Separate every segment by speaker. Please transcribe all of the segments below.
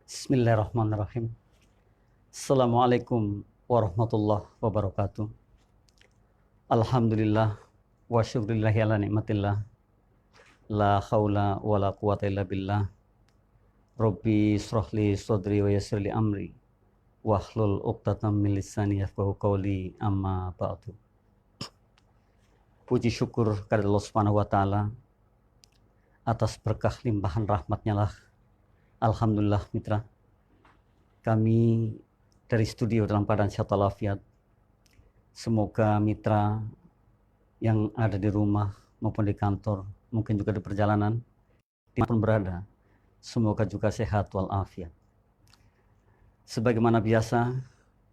Speaker 1: Bismillahirrahmanirrahim. Assalamualaikum warahmatullahi wabarakatuh. Alhamdulillah wa syukrillahi ala nikmatillah. La haula wa la quwata illa billah. Rabbi shrahli sadri wa yassirli amri wahlul 'uqdatam min lisani yafqahu qawli, amma ba'du. Puji syukur kepada Allah Subhanahu wa taala atas berkah limpahan rahmatnya lah. Alhamdulillah mitra, kami dari studio dalam keadaan sehat walafiat. Semoga mitra yang ada di rumah maupun di kantor, mungkin juga di perjalanan, dimanapun berada, semoga juga sehat walafiat. Sebagaimana biasa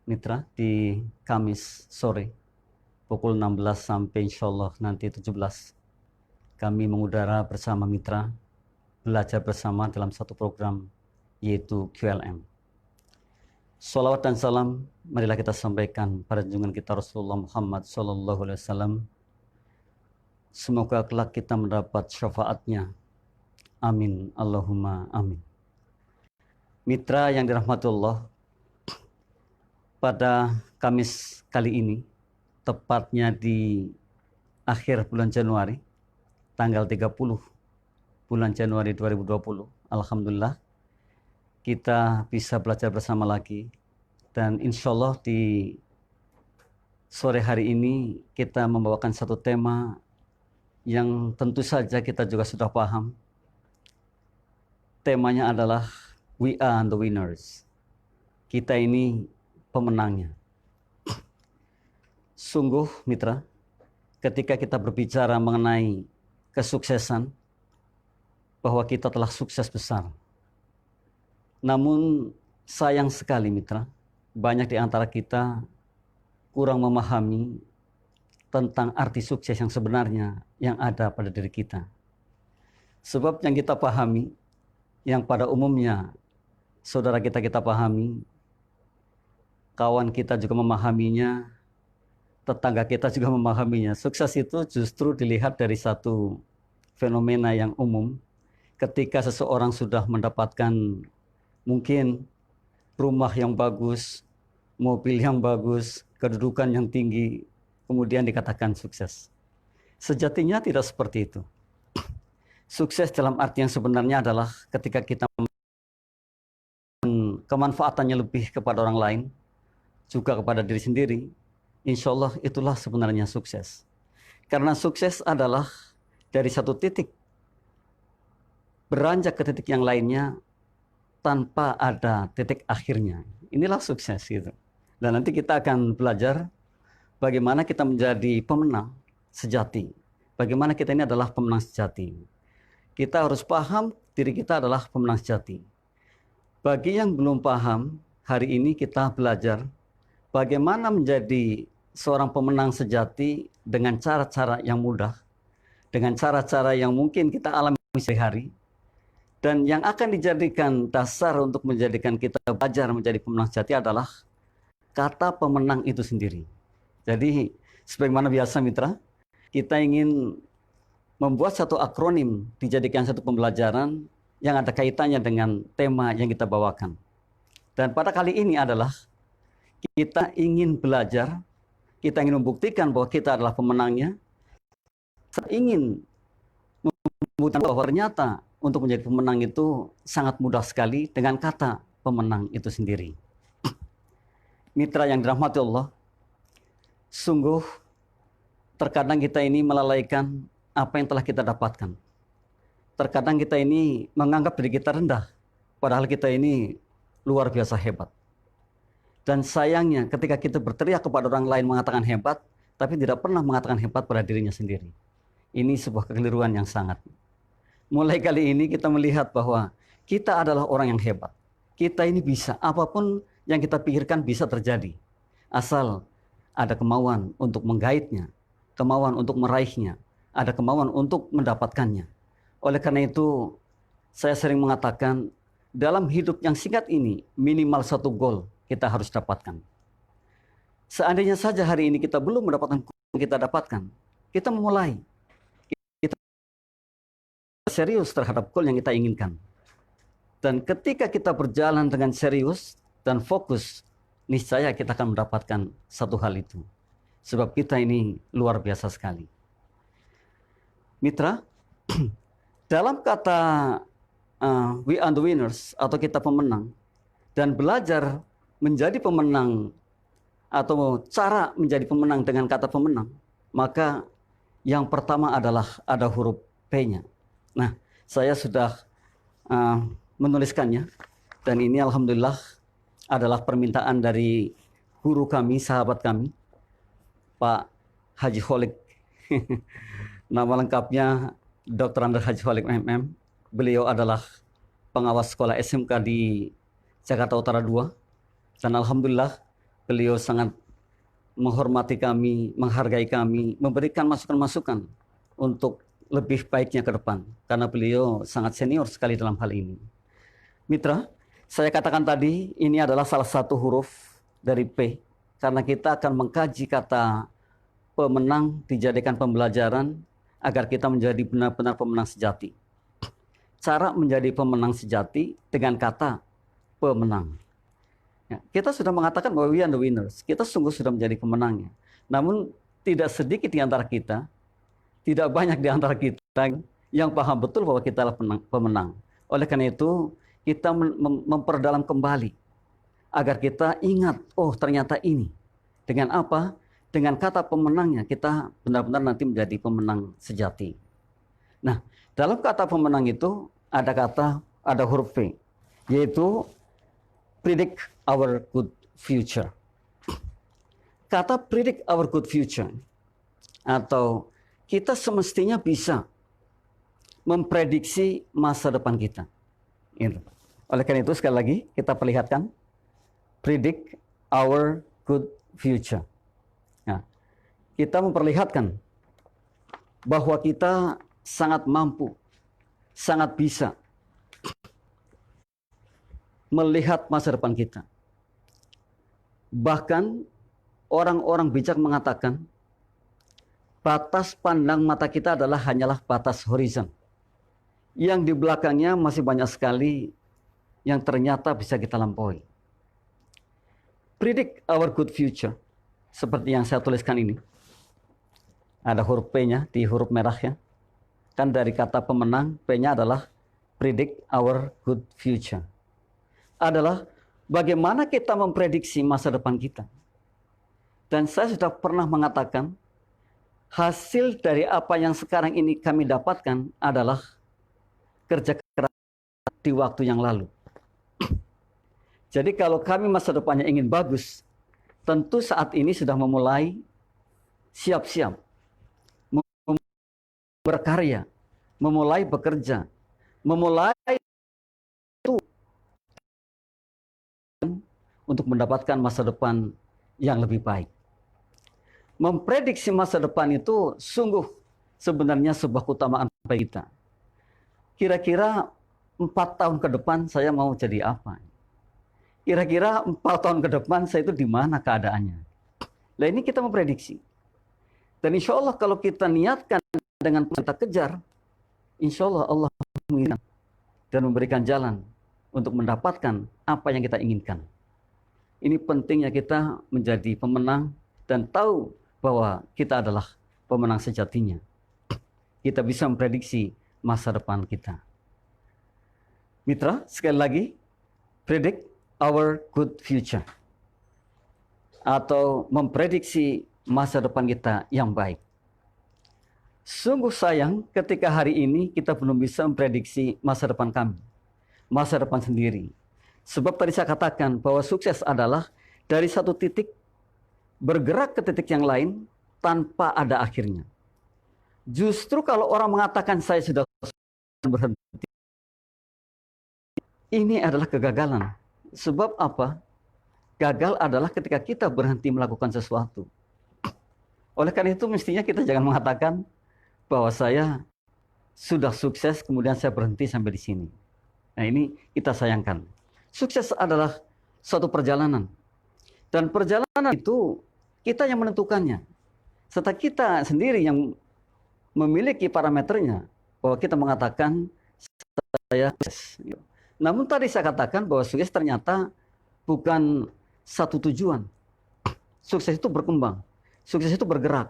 Speaker 1: mitra, di Kamis sore pukul 16 sampai insyaallah nanti 17, kami mengudara bersama mitra, belajar bersama dalam satu program, yaitu QLM. Salawat dan salam marilah kita sampaikan pada junjungan kita Rasulullah Muhammad SAW. Semoga kelak kita mendapat syafaatnya. Amin, Allahumma amin. Mitra yang dirahmati Allah, pada Kamis kali ini, tepatnya di akhir bulan Januari, tanggal 30 bulan Januari 2020, alhamdulillah kita bisa belajar bersama lagi. Dan insya Allah di sore hari ini kita membawakan satu tema yang tentu saja kita juga sudah paham. Temanya adalah We are the winners. Kita ini pemenangnya. Sungguh mitra, ketika kita berbicara mengenai kesuksesan, bahwa kita telah sukses besar. Namun sayang sekali mitra, banyak di antara kita kurang memahami tentang arti sukses yang sebenarnya yang ada pada diri kita. Sebab yang kita pahami, yang pada umumnya saudara kita pahami, kawan kita juga memahaminya, tetangga kita juga memahaminya. Sukses itu justru dilihat dari satu fenomena yang umum. Ketika seseorang sudah mendapatkan mungkin rumah yang bagus, mobil yang bagus, kedudukan yang tinggi, kemudian dikatakan sukses. Sejatinya tidak seperti itu. Sukses dalam arti yang sebenarnya adalah ketika kita kemanfaatannya lebih kepada orang lain, juga kepada diri sendiri. Insya Allah itulah sebenarnya sukses. Karena sukses adalah dari satu titik beranjak ke titik yang lainnya tanpa ada titik akhirnya. Inilah sukses gitu. Dan nanti kita akan belajar bagaimana kita menjadi pemenang sejati. Bagaimana kita ini adalah pemenang sejati. Kita harus paham diri kita adalah pemenang sejati. Bagi yang belum paham, hari ini kita belajar bagaimana menjadi seorang pemenang sejati dengan cara-cara yang mudah, dengan cara-cara yang mungkin kita alami sehari-hari. Dan yang akan dijadikan dasar untuk menjadikan kita belajar menjadi pemenang sejati adalah kata pemenang itu sendiri. Jadi sebagaimana biasa mitra, kita ingin membuat satu akronim, dijadikan satu pembelajaran yang ada kaitannya dengan tema yang kita bawakan. Dan pada kali ini adalah kita ingin belajar, kita ingin membuktikan bahwa kita adalah pemenangnya, kita ingin membuktikan bahwa ternyata untuk menjadi pemenang itu sangat mudah sekali dengan kata pemenang itu sendiri. Mitra yang dirahmati Allah, sungguh terkadang kita ini melalaikan apa yang telah kita dapatkan. Terkadang kita ini menganggap diri kita rendah, padahal kita ini luar biasa hebat. Dan sayangnya ketika kita berteriak kepada orang lain mengatakan hebat, tapi tidak pernah mengatakan hebat pada dirinya sendiri. Ini sebuah kekeliruan yang sangat. Mulai kali ini kita melihat bahwa kita adalah orang yang hebat. Kita ini bisa, apapun yang kita pikirkan bisa terjadi. Asal ada kemauan untuk menggaitnya, kemauan untuk meraihnya, ada kemauan untuk mendapatkannya. Oleh karena itu, saya sering mengatakan, dalam hidup yang singkat ini, minimal satu goal kita harus dapatkan. Seandainya saja hari ini kita belum mendapatkan goal yang kita dapatkan, kita memulai. Serius terhadap goal yang kita inginkan. Dan ketika kita berjalan dengan serius dan fokus, niscaya kita akan mendapatkan satu hal itu. Sebab kita ini luar biasa sekali. Mitra, dalam kata we are the winners atau kita pemenang, dan belajar menjadi pemenang atau cara menjadi pemenang dengan kata pemenang, maka yang pertama adalah ada huruf P-nya. Nah, saya sudah menuliskannya, dan ini alhamdulillah adalah permintaan dari guru kami, sahabat kami, Pak Haji Kholik. Nama lengkapnya Dr. Andes Haji Kholik MM. Beliau adalah pengawas sekolah SMK di Jakarta Utara 2. Dan alhamdulillah beliau sangat menghormati kami, menghargai kami, memberikan masukan-masukan untuk lebih baiknya ke depan. Karena beliau sangat senior sekali dalam hal ini. Mitra, saya katakan tadi ini adalah salah satu huruf dari P. Karena kita akan mengkaji kata pemenang dijadikan pembelajaran agar kita menjadi benar-benar pemenang sejati. Cara menjadi pemenang sejati dengan kata pemenang. Ya, kita sudah mengatakan bahwa we are the winners. Kita sungguh sudah menjadi pemenangnya. Namun tidak sedikit di antara kita, tidak banyak di antara kita yang paham betul bahwa kita adalah pemenang. Oleh karena itu, kita memperdalam kembali agar kita ingat, oh ternyata ini. Dengan apa? Dengan kata pemenangnya kita benar-benar nanti menjadi pemenang sejati. Nah, dalam kata pemenang itu ada huruf P, yaitu predict our good future. Kata predict our good future, atau kita semestinya bisa memprediksi masa depan kita. Oleh karena itu sekali lagi kita perlihatkan predict our good future. Nah, kita memperlihatkan bahwa kita sangat mampu, sangat bisa melihat masa depan kita. Bahkan orang-orang bijak mengatakan batas pandang mata kita adalah hanyalah batas horizon. Yang di belakangnya masih banyak sekali yang ternyata bisa kita lampaui. Predict our good future. Seperti yang saya tuliskan ini. Ada huruf P-nya di huruf merah ya. Kan dari kata pemenang, P-nya adalah predict our good future. Adalah bagaimana kita memprediksi masa depan kita. Dan saya sudah pernah mengatakan, hasil dari apa yang sekarang ini kami dapatkan adalah kerja keras di waktu yang lalu. Jadi kalau kami masa depannya ingin bagus, tentu saat ini sudah memulai siap-siap, berkarya, memulai bekerja, memulai untuk mendapatkan masa depan yang lebih baik. Memprediksi masa depan itu sungguh sebenarnya sebuah keutamaan bagi kita. Kira-kira 4 tahun ke depan saya mau jadi apa? Kira-kira 4 tahun ke depan saya itu di mana keadaannya? Nah ini kita memprediksi. Dan insya Allah kalau kita niatkan dengan kita kejar, insya Allah Allah menginginkan dan memberikan jalan untuk mendapatkan apa yang kita inginkan. Ini pentingnya kita menjadi pemenang dan tahu bahwa kita adalah pemenang sejatinya. Kita bisa memprediksi masa depan kita. Mitra, sekali lagi, predict our good future. Atau memprediksi masa depan kita yang baik. Sungguh sayang ketika hari ini kita belum bisa memprediksi masa depan kami. Masa depan sendiri. Sebab tadi saya katakan bahwa sukses adalah dari satu titik bergerak ke titik yang lain tanpa ada akhirnya. Justru kalau orang mengatakan saya sudah berhenti, ini adalah kegagalan. Sebab apa? Gagal adalah ketika kita berhenti melakukan sesuatu. Oleh karena itu mestinya kita jangan mengatakan bahwa saya sudah sukses kemudian saya berhenti sampai di sini. Nah ini kita sayangkan. Sukses adalah suatu perjalanan. Dan perjalanan itu kita yang menentukannya. Serta kita sendiri yang memiliki parameternya. Bahwa kita mengatakan saya sukses. Namun tadi saya katakan bahwa sukses ternyata bukan satu tujuan. Sukses itu berkembang, sukses itu bergerak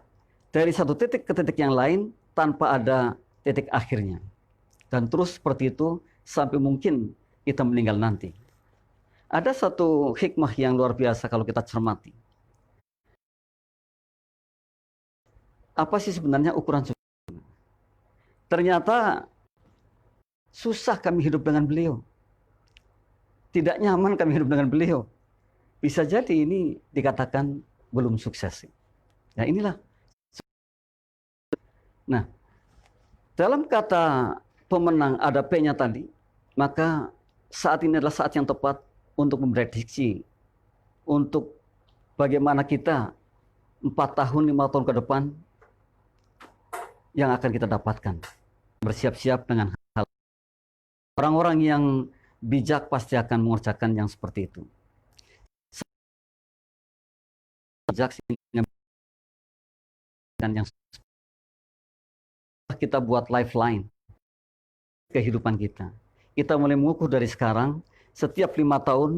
Speaker 1: dari satu titik ke titik yang lain tanpa ada titik akhirnya. Dan terus seperti itu sampai mungkin kita meninggal nanti. Ada satu hikmah yang luar biasa kalau kita cermati. Apa sih sebenarnya ukuran sukses? Ternyata susah kami hidup dengan beliau. Tidak nyaman kami hidup dengan beliau. Bisa jadi ini dikatakan belum sukses. Nah inilah. Nah, dalam kata pemenang ada P-nya tadi, maka saat ini adalah saat yang tepat untuk memprediksi untuk bagaimana kita 4 tahun, 5 tahun ke depan yang akan kita dapatkan. Bersiap-siap dengan hal. Orang-orang yang bijak pasti akan mengerjakan yang seperti itu. Bijak yang kita buat lifeline kehidupan kita. Kita mulai mengukur dari sekarang, setiap 5 tahun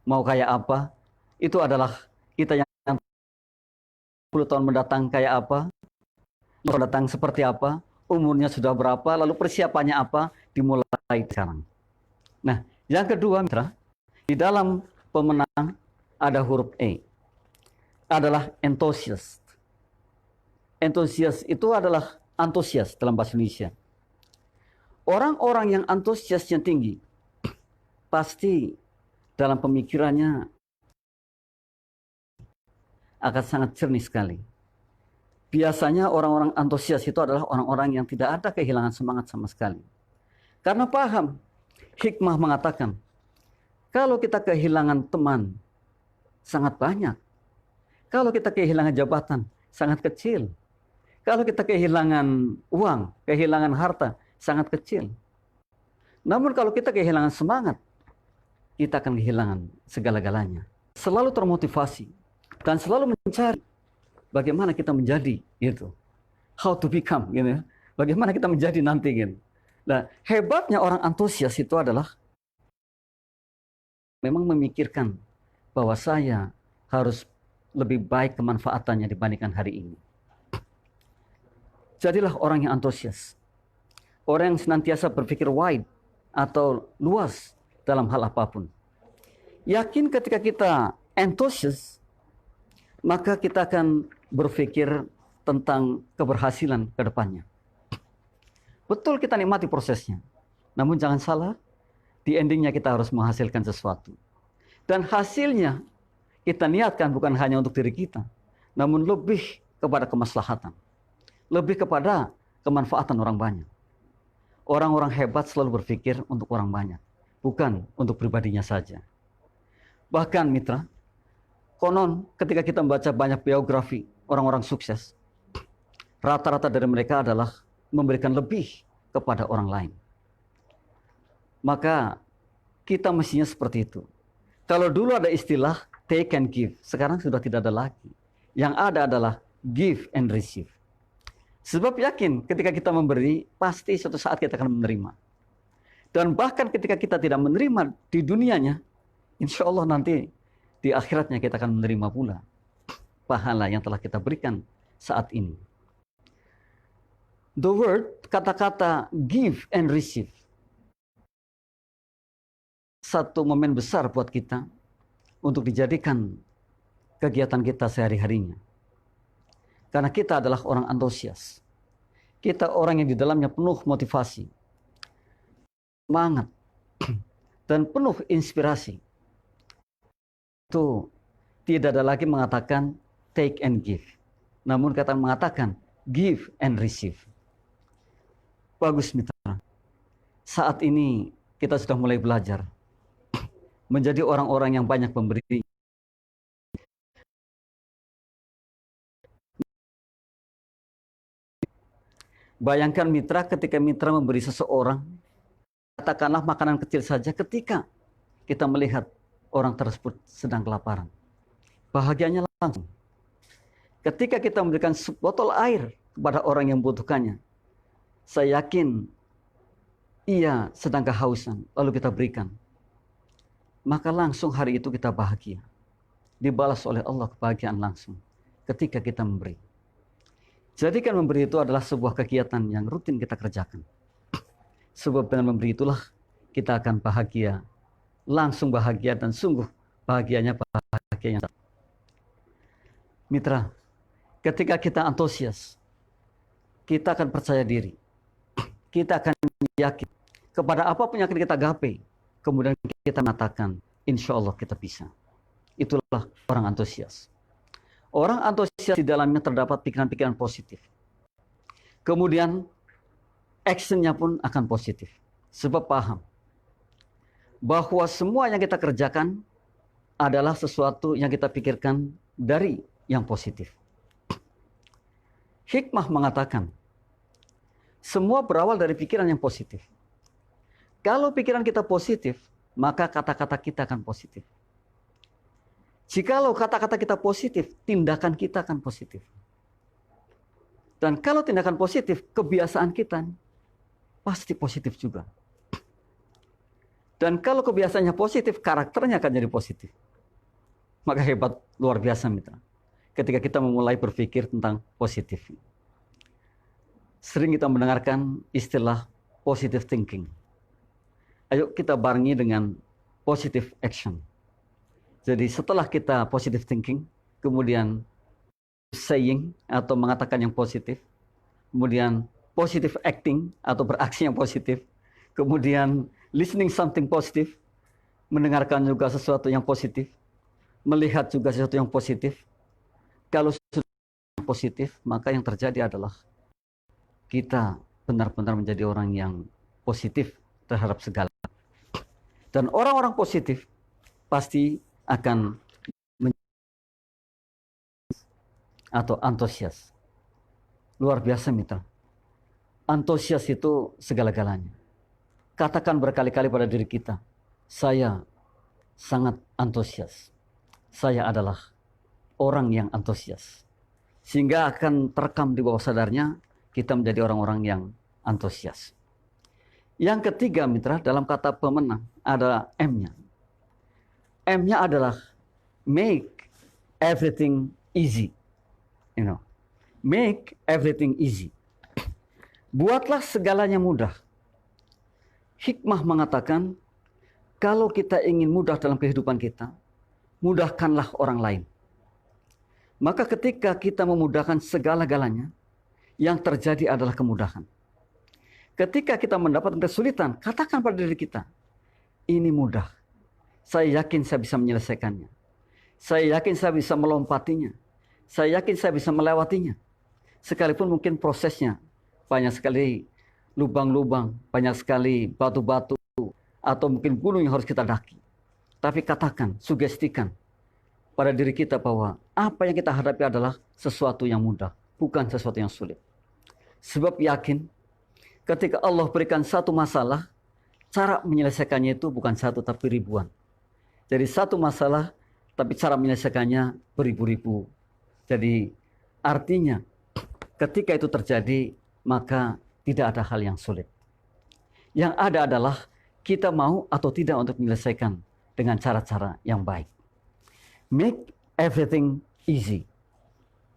Speaker 1: mau kayak apa, itu adalah kita yang 10 tahun mendatang kayak apa, mendatang seperti apa, umurnya sudah berapa, lalu persiapannya apa, dimulai sekarang. Nah, yang kedua, mitra, di dalam pemenang ada huruf E, adalah enthusiast. Enthusiast itu adalah antusias dalam bahasa Indonesia. Orang-orang yang antusiasnya tinggi, pasti dalam pemikirannya akan sangat jernih sekali. Biasanya orang-orang antusias itu adalah orang-orang yang tidak ada kehilangan semangat sama sekali. Karena paham, hikmah mengatakan, kalau kita kehilangan teman, sangat banyak. Kalau kita kehilangan jabatan, sangat kecil. Kalau kita kehilangan uang, kehilangan harta, sangat kecil. Namun kalau kita kehilangan semangat, kita akan kehilangan segala-galanya. Selalu termotivasi dan selalu mencari bagaimana kita menjadi gitu. How to become gitu. Bagaimana kita menjadi nanti gitu. Nah, hebatnya orang antusias itu adalah memang memikirkan bahwa saya harus lebih baik kemanfaatannya dibandingkan hari ini. Jadilah orang yang antusias. Orang yang senantiasa berpikir wide atau luas dalam hal apapun. Yakin ketika kita antusias, maka kita akan berpikir tentang keberhasilan ke depannya. Betul kita nikmati prosesnya. Namun jangan salah, di endingnya kita harus menghasilkan sesuatu. Dan hasilnya kita niatkan bukan hanya untuk diri kita, namun lebih kepada kemaslahatan. Lebih kepada kemanfaatan orang banyak. Orang-orang hebat selalu berpikir untuk orang banyak, bukan untuk pribadinya saja. Bahkan mitra, konon ketika kita membaca banyak biografi orang-orang sukses, rata-rata dari mereka adalah memberikan lebih kepada orang lain. Maka kita mestinya seperti itu. Kalau dulu ada istilah take and give, sekarang sudah tidak ada lagi. Yang ada adalah give and receive. Sebab yakin ketika kita memberi, pasti suatu saat kita akan menerima. Dan bahkan ketika kita tidak menerima di dunianya, insya Allah nanti di akhiratnya kita akan menerima pula pahala yang telah kita berikan saat ini. The word, kata-kata give and receive, satu momen besar buat kita untuk dijadikan kegiatan kita sehari-harinya. Karena kita adalah orang antusias. Kita orang yang di dalamnya penuh motivasi, semangat, dan penuh inspirasi. Itu tidak ada lagi mengatakan take and give. Namun kata mengatakan give and receive. Bagus mitra. Saat ini kita sudah mulai belajar menjadi orang-orang yang banyak memberi. Bayangkan mitra, ketika mitra memberi seseorang, katakanlah makanan kecil saja, ketika kita melihat orang tersebut sedang kelaparan, bahagianya langsung. Ketika kita memberikan sebotol air kepada orang yang membutuhkannya, saya yakin ia sedang kehausan, lalu kita berikan, maka langsung hari itu kita bahagia. Dibalas oleh Allah kebahagiaan langsung ketika kita memberi. Jadikan memberi itu adalah sebuah kegiatan yang rutin kita kerjakan. Sebab dengan memberi itulah kita akan bahagia, langsung bahagia, dan sungguh bahagianya bahagianya. Mitra, ketika kita antusias, kita akan percaya diri, kita akan yakin kepada apapun yang akan kita gapai. Kemudian kita mengatakan, insya Allah kita bisa. Itulah orang antusias. Orang antusias di dalamnya terdapat pikiran-pikiran positif. Kemudian actionnya pun akan positif. Sebab paham bahwa semua yang kita kerjakan adalah sesuatu yang kita pikirkan dari yang positif. Hikmah mengatakan, semua berawal dari pikiran yang positif. Kalau pikiran kita positif, maka kata-kata kita akan positif. Jikalau kata-kata kita positif, tindakan kita akan positif. Dan kalau tindakan positif, kebiasaan kita pasti positif juga. Dan kalau kebiasaannya positif, karakternya akan jadi positif. Maka hebat, luar biasa mitra. Ketika kita memulai berpikir tentang positif. Sering kita mendengarkan istilah positive thinking. Ayo kita barengi dengan positive action. Jadi setelah kita positive thinking, kemudian saying atau mengatakan yang positif, kemudian positive acting atau beraksi yang positif, kemudian listening something positif, mendengarkan juga sesuatu yang positif, melihat juga sesuatu yang positif. Kalau sudah positif, maka yang terjadi adalah kita benar-benar menjadi orang yang positif terhadap segala. Dan orang-orang positif pasti akan atau antusias. Luar biasa mitra. Antusias itu segala-galanya. Katakan berkali-kali pada diri kita, saya sangat antusias. Saya adalah orang yang antusias. Sehingga akan terekam di bawah sadarnya, kita menjadi orang-orang yang antusias. Yang ketiga mitra, dalam kata pemenang ada M-nya. M-nya adalah make everything easy. Make everything easy. Buatlah segalanya mudah. Hikmah mengatakan, kalau kita ingin mudah dalam kehidupan kita, mudahkanlah orang lain. Maka ketika kita memudahkan segala-galanya, yang terjadi adalah kemudahan. Ketika kita mendapatkan kesulitan, katakan pada diri kita, ini mudah. Saya yakin saya bisa menyelesaikannya. Saya yakin saya bisa melompatinya. Saya yakin saya bisa melewatinya. Sekalipun mungkin prosesnya banyak sekali lubang-lubang, banyak sekali batu-batu, atau mungkin gunung yang harus kita daki. Tapi katakan, sugestikan pada diri kita bahwa apa yang kita hadapi adalah sesuatu yang mudah, bukan sesuatu yang sulit. Sebab yakin, ketika Allah berikan satu masalah, cara menyelesaikannya itu bukan satu tapi ribuan. Jadi satu masalah, tapi cara menyelesaikannya beribu-ribu. Jadi artinya ketika itu terjadi, maka tidak ada hal yang sulit. Yang ada adalah kita mau atau tidak untuk menyelesaikan dengan cara-cara yang baik. Make everything easy.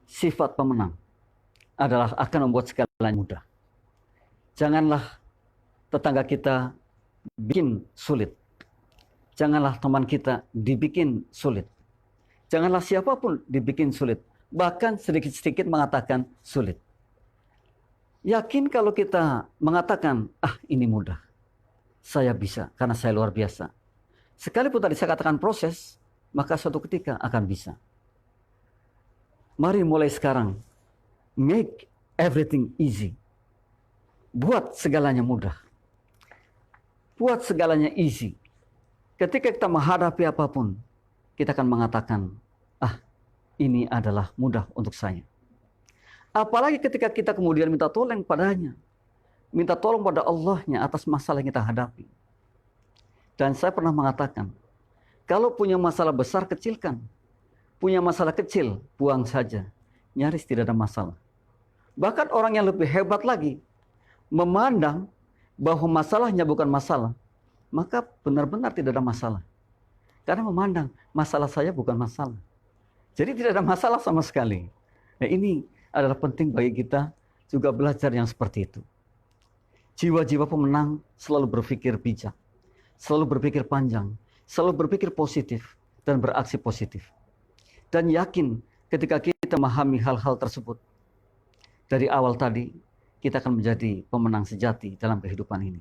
Speaker 1: Sifat pemenang adalah akan membuat segalanya mudah. Janganlah tetangga kita bikin sulit. Janganlah teman kita dibikin sulit. Janganlah siapapun dibikin sulit. Bahkan sedikit-sedikit mengatakan sulit. Yakin kalau kita mengatakan, ini mudah. Saya bisa karena saya luar biasa. Sekalipun tadi saya katakan proses, maka suatu ketika akan bisa. Mari mulai sekarang. Make everything easy. Buat segalanya mudah. Buat segalanya easy. Ketika kita menghadapi apapun, kita akan mengatakan, ini adalah mudah untuk saya. Apalagi ketika kita kemudian minta tolong padanya. Minta tolong pada Allahnya atas masalah yang kita hadapi. Dan saya pernah mengatakan, kalau punya masalah besar, kecilkan. Punya masalah kecil, buang saja. Nyaris tidak ada masalah. Bahkan orang yang lebih hebat lagi, memandang bahwa masalahnya bukan masalah, maka benar-benar tidak ada masalah. Karena memandang masalah saya bukan masalah. Jadi tidak ada masalah sama sekali. Nah, ini adalah penting bagi kita juga belajar yang seperti itu. Jiwa-jiwa pemenang selalu berpikir bijak, selalu berpikir panjang, selalu berpikir positif, dan beraksi positif. Dan yakin ketika kita memahami hal-hal tersebut, dari awal tadi, kita akan menjadi pemenang sejati dalam kehidupan ini.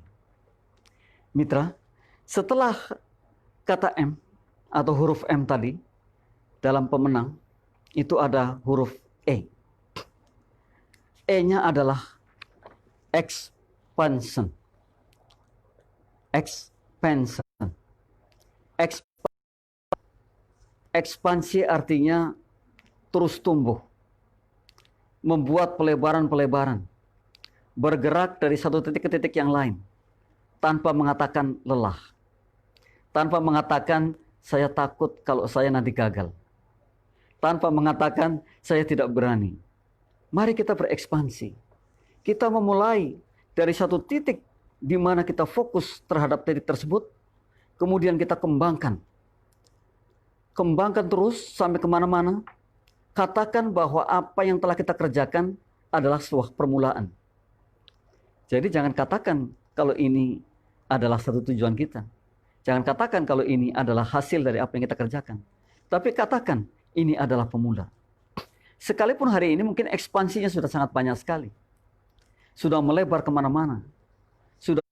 Speaker 1: Mitra, setelah kata M atau huruf M tadi, dalam pemenang, itu ada huruf E. E-nya adalah expansion. Expansion. Ekspansi artinya terus tumbuh, membuat pelebaran-pelebaran, bergerak dari satu titik ke titik yang lain, tanpa mengatakan lelah, tanpa mengatakan saya takut kalau saya nanti gagal, tanpa mengatakan saya tidak berani. Mari kita berekspansi. Kita memulai dari satu titik di mana kita fokus terhadap titik tersebut, kemudian kita kembangkan. Kembangkan terus sampai kemana-mana. Katakan bahwa apa yang telah kita kerjakan adalah sebuah permulaan. Jadi jangan katakan kalau ini adalah satu tujuan kita. Jangan katakan kalau ini adalah hasil dari apa yang kita kerjakan. Tapi katakan ini adalah pemula. Sekalipun hari ini mungkin ekspansinya sudah sangat banyak sekali. Sudah melebar kemana-mana. Sudah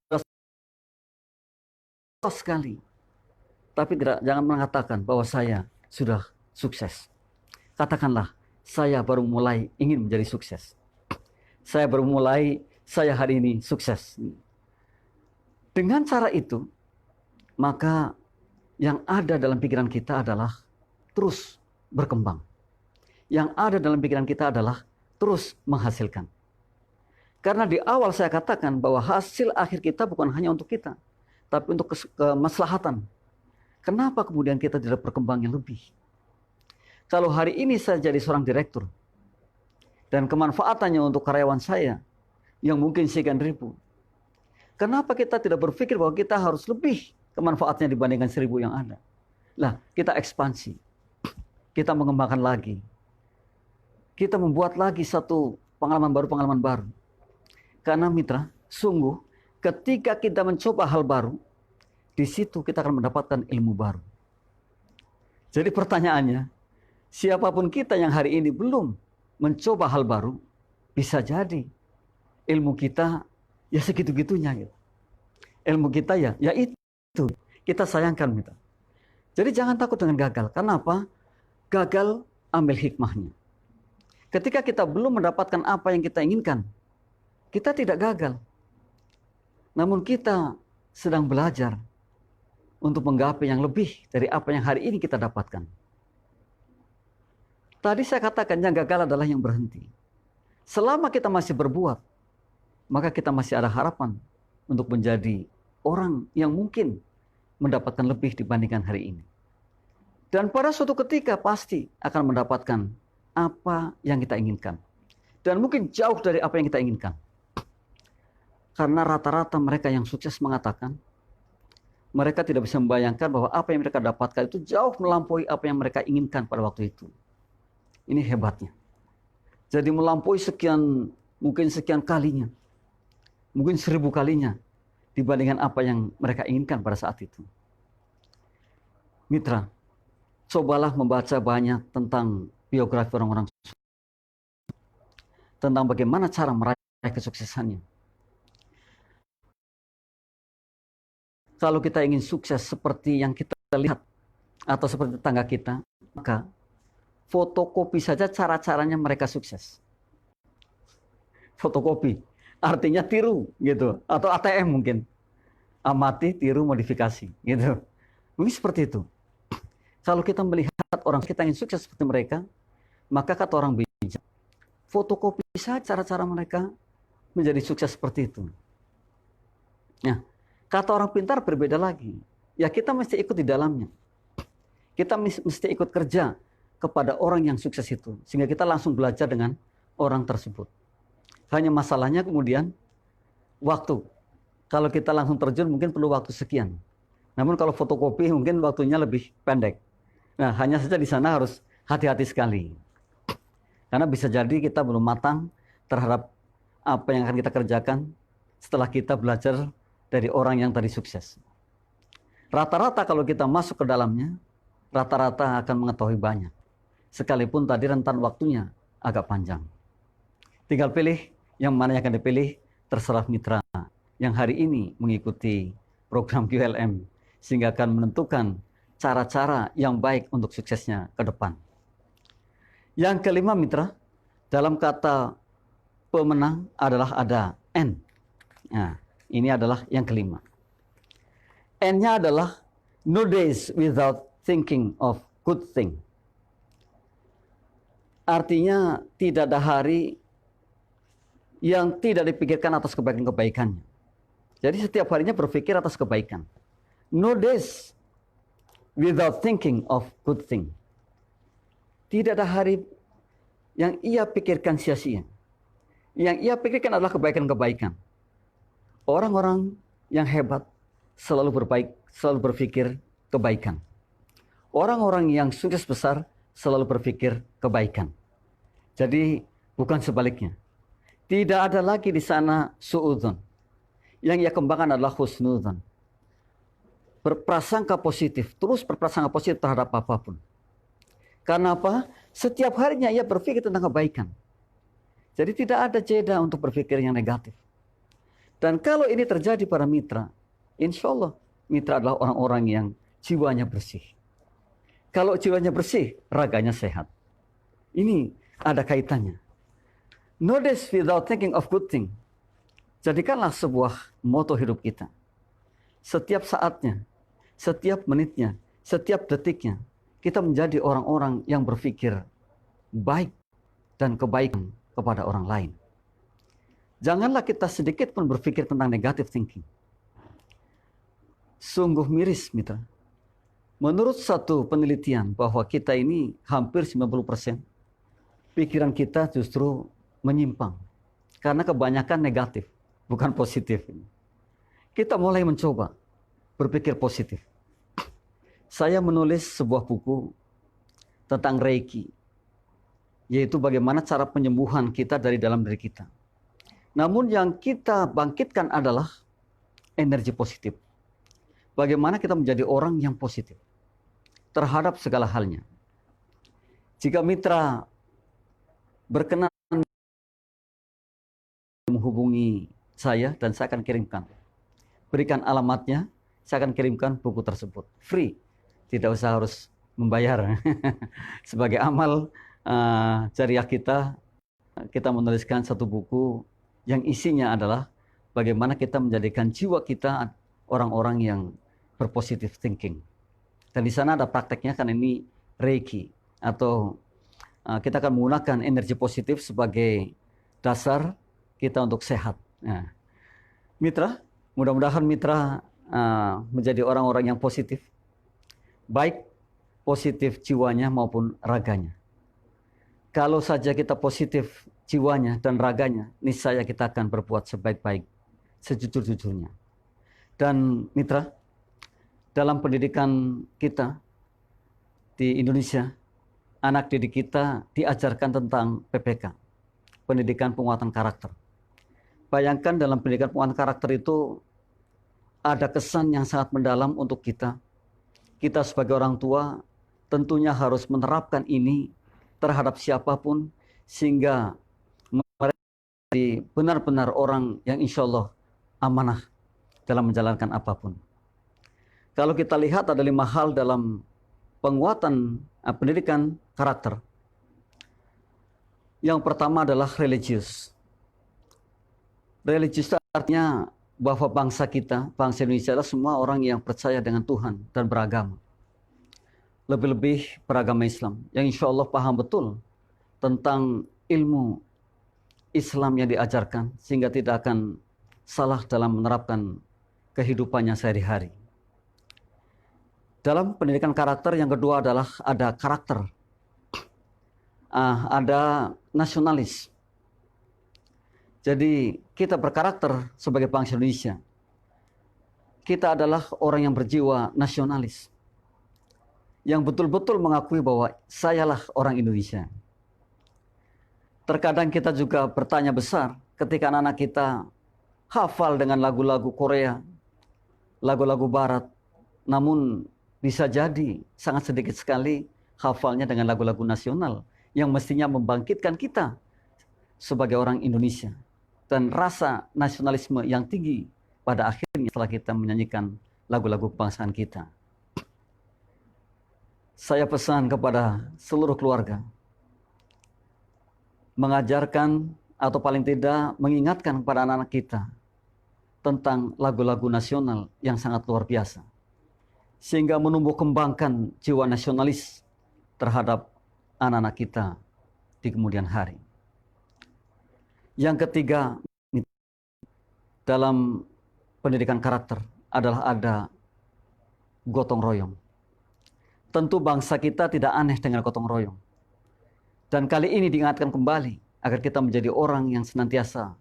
Speaker 1: sekali. Tapi jangan mengatakan bahwa saya sudah sukses. Katakanlah, saya baru mulai ingin menjadi sukses. Saya baru mulai, saya hari ini sukses. Dengan cara itu, maka yang ada dalam pikiran kita adalah terus berkembang. Yang ada dalam pikiran kita adalah terus menghasilkan. Karena di awal saya katakan bahwa hasil akhir kita bukan hanya untuk kita, tapi untuk kemaslahatan. Kenapa kemudian kita tidak berkembang yang lebih? Kalau hari ini saya jadi seorang direktur, dan kemanfaatannya untuk karyawan saya, yang mungkin sekian ribu, kenapa kita tidak berpikir bahwa kita harus lebih kemanfaatnya dibandingkan 1000 yang ada? Lah, kita ekspansi. Kita mengembangkan lagi. Kita membuat lagi satu pengalaman baru. Karena mitra, sungguh ketika kita mencoba hal baru, di situ kita akan mendapatkan ilmu baru. Jadi pertanyaannya, siapapun kita yang hari ini belum mencoba hal baru, bisa jadi ilmu kita ya segitu-gitunya gitu. Ilmu kita ya itu. Kita sayangkan mitra. Jadi jangan takut dengan gagal. Kenapa? Gagal, ambil hikmahnya. Ketika kita belum mendapatkan apa yang kita inginkan, kita tidak gagal. Namun kita sedang belajar untuk menggapai yang lebih dari apa yang hari ini kita dapatkan. Tadi saya katakan yang gagal adalah yang berhenti. Selama kita masih berbuat, maka kita masih ada harapan untuk menjadi orang yang mungkin mendapatkan lebih dibandingkan hari ini. Dan pada suatu ketika pasti akan mendapatkan apa yang kita inginkan. Dan mungkin jauh dari apa yang kita inginkan. Karena rata-rata mereka yang sukses mengatakan, mereka tidak bisa membayangkan bahwa apa yang mereka dapatkan itu jauh melampaui apa yang mereka inginkan pada waktu itu. Ini hebatnya. Jadi melampaui mungkin sekian kalinya. Mungkin 1000 kalinya dibandingkan apa yang mereka inginkan pada saat itu. Mitra, cobalah membaca banyak tentang biografi orang-orang sukses. Tentang bagaimana cara meraih kesuksesannya. Kalau kita ingin sukses seperti yang kita lihat atau seperti tetangga kita, maka fotokopi saja cara-caranya mereka sukses. Fotokopi, artinya tiru gitu, atau ATM mungkin. Amati, tiru, modifikasi gitu. Mungkin seperti itu. Kalau kita melihat orang kita ingin sukses seperti mereka, maka kata orang bijak, fotokopi saja cara-cara mereka menjadi sukses seperti itu. Nah, kata orang pintar berbeda lagi. Ya kita mesti ikut di dalamnya. Kita mesti ikut kerja kepada orang yang sukses itu. Sehingga kita langsung belajar dengan orang tersebut. Hanya masalahnya kemudian waktu. Kalau kita langsung terjun mungkin perlu waktu sekian. Namun kalau fotokopi mungkin waktunya lebih pendek. Nah, hanya saja di sana harus hati-hati sekali. Karena bisa jadi kita belum matang terhadap apa yang akan kita kerjakan setelah kita belajar dari orang yang tadi sukses. Rata-rata kalau kita masuk ke dalamnya, rata-rata akan mengetahui banyak. Sekalipun tadi rentan waktunya agak panjang. Tinggal pilih yang mana yang akan dipilih, terserah mitra yang hari ini mengikuti program QLM, sehingga akan menentukan cara-cara yang baik untuk suksesnya ke depan. Yang kelima mitra, dalam kata pemenang adalah ada N. Nah, ini adalah yang kelima. N-nya adalah no days without thinking of good thing. Artinya tidak ada hari yang tidak dipikirkan atas kebaikan-kebaikannya. Jadi setiap harinya berpikir atas kebaikan. No days without thinking of good thing. Tidak ada hari yang ia pikirkan sia-sia. Yang ia pikirkan adalah kebaikan-kebaikan. Orang-orang yang hebat selalu berpikir kebaikan. Orang-orang yang sukses besar selalu berpikir kebaikan. Jadi bukan sebaliknya. Tidak ada lagi di sana suudzon. Yang ia kembangkan adalah husnudzon. Berprasangka positif, terus berprasangka positif terhadap apapun. Karena apa? Setiap harinya ia berpikir tentang kebaikan. Jadi tidak ada jeda untuk berpikir yang negatif. Dan kalau ini terjadi pada mitra, insya Allah mitra adalah orang-orang yang jiwanya bersih. Kalau jiwanya bersih, raganya sehat. Ini ada kaitannya. No days without thinking of good thing. Jadikanlah sebuah moto hidup kita. Setiap saatnya, setiap menitnya, setiap detiknya, kita menjadi orang-orang yang berpikir baik dan kebaikan kepada orang lain. Janganlah kita sedikit pun berpikir tentang negative thinking. Sungguh miris, mitra. Menurut satu penelitian bahwa kita ini hampir 90% pikiran kita justru menyimpang. Karena kebanyakan negatif, bukan positif. Kita mulai mencoba berpikir positif. Saya menulis sebuah buku tentang Reiki, yaitu bagaimana cara penyembuhan kita dari dalam diri kita. Namun yang kita bangkitkan adalah energi positif. Bagaimana kita menjadi orang yang positif terhadap segala halnya. Jika mitra berkenan menghubungi saya dan saya akan kirimkan. Berikan alamatnya, saya akan kirimkan buku tersebut. Free, tidak usah harus membayar. Sebagai amal jariah kita menuliskan satu buku yang isinya adalah bagaimana kita menjadikan jiwa kita orang-orang yang berpositive thinking. Dan di sana ada prakteknya, kan ini Reiki, atau kita akan menggunakan energi positif sebagai dasar kita untuk sehat. Nah, mitra, mudah-mudahan mitra menjadi orang-orang yang positif, baik positif jiwanya maupun raganya. Kalau saja kita positif jiwanya dan raganya, niscaya kita akan berbuat sebaik-baik, sejujur-jujurnya. Dan mitra, dalam pendidikan kita di Indonesia, anak didik kita diajarkan tentang PPK, pendidikan penguatan karakter. Bayangkan dalam pendidikan penguatan karakter itu ada kesan yang sangat mendalam untuk kita. Kita sebagai orang tua tentunya harus menerapkan ini terhadap siapapun, sehingga mereka benar-benar orang yang insya Allah amanah dalam menjalankan apapun. Kalau kita lihat ada 5 hal dalam penguatan pendidikan karakter. Yang pertama adalah religius. Religius artinya bahwa bangsa kita, bangsa Indonesia adalah semua orang yang percaya dengan Tuhan dan beragama. Lebih-lebih beragama Islam, yang insya Allah paham betul tentang ilmu Islam yang diajarkan, sehingga tidak akan salah dalam menerapkan kehidupannya sehari-hari. Dalam pendidikan karakter yang kedua adalah ada karakter, ada nasionalis. Jadi kita berkarakter sebagai bangsa Indonesia. kita adalah orang yang berjiwa nasionalis, yang betul-betul mengakui bahwa sayalah orang Indonesia. Terkadang kita juga bertanya besar ketika anak-anak kita hafal dengan lagu-lagu Korea, lagu-lagu Barat, namun bisa jadi sangat sedikit sekali hafalnya dengan lagu-lagu nasional yang mestinya membangkitkan kita sebagai orang Indonesia dan rasa nasionalisme yang tinggi pada akhirnya setelah kita menyanyikan lagu-lagu kebangsaan kita. Saya pesan kepada seluruh keluarga, mengajarkan atau paling tidak mengingatkan kepada anak-anak kita tentang lagu-lagu nasional yang sangat luar biasa, sehingga menumbuh kembangkan jiwa nasionalis terhadap anak-anak kita di kemudian hari. Yang ketiga, dalam pendidikan karakter adalah ada gotong royong. Tentu bangsa kita tidak aneh dengan gotong royong. Dan kali ini diingatkan kembali agar kita menjadi orang yang senantiasa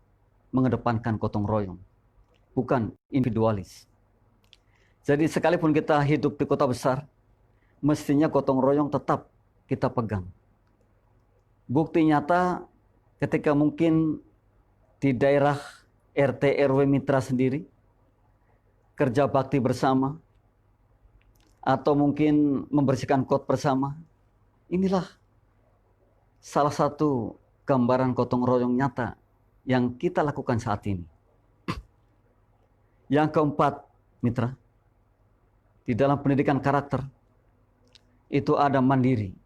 Speaker 1: mengedepankan gotong royong, bukan individualis. Jadi sekalipun kita hidup di kota besar, mestinya gotong royong tetap kita pegang. Bukti nyata ketika mungkin di daerah RT RW mitra sendiri, kerja bakti bersama, atau mungkin membersihkan kot bersama, inilah salah satu gambaran gotong royong nyata yang kita lakukan saat ini. Yang keempat, mitra, di dalam pendidikan karakter itu ada mandiri.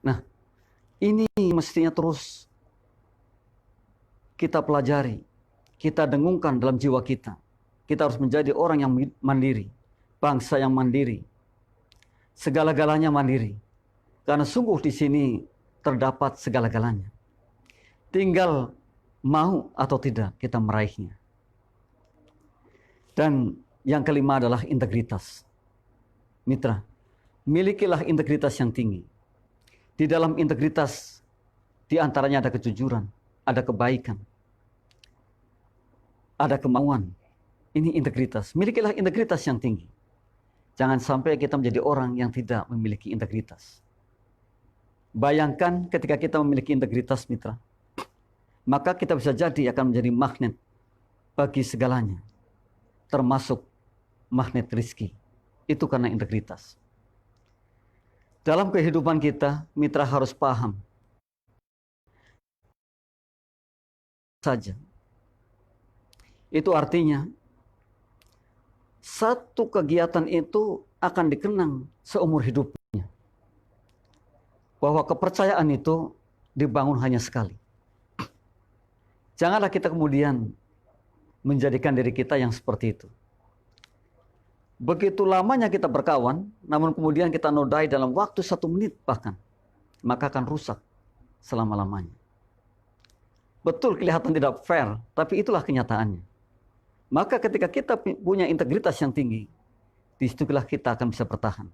Speaker 1: Nah, ini mestinya terus kita pelajari, kita dengungkan dalam jiwa kita. Kita harus menjadi orang yang mandiri, bangsa yang mandiri, segala-galanya mandiri. Karena sungguh di sini terdapat segala-galanya. Tinggal mau atau tidak kita meraihnya. Dan yang kelima adalah integritas. Mitra, milikilah integritas yang tinggi. Di dalam integritas, di antaranya ada kejujuran, ada kebaikan, ada kemauan. Ini integritas. Milikilah integritas yang tinggi. Jangan sampai kita menjadi orang yang tidak memiliki integritas. Bayangkan ketika kita memiliki integritas, mitra, maka kita bisa jadi akan menjadi magnet bagi segalanya, termasuk magnet rezeki. Itu karena integritas. Dalam kehidupan kita, mitra harus paham saja. Itu artinya satu kegiatan itu akan dikenang seumur hidupnya. Bahwa kepercayaan itu dibangun hanya sekali. Janganlah kita kemudian menjadikan diri kita yang seperti itu. Begitu lamanya kita berkawan, namun kemudian kita nodai dalam waktu 1 menit bahkan, maka akan rusak selama-lamanya. Betul kelihatan tidak fair, tapi itulah kenyataannya. Maka ketika kita punya integritas yang tinggi, disitulah kita akan bisa bertahan.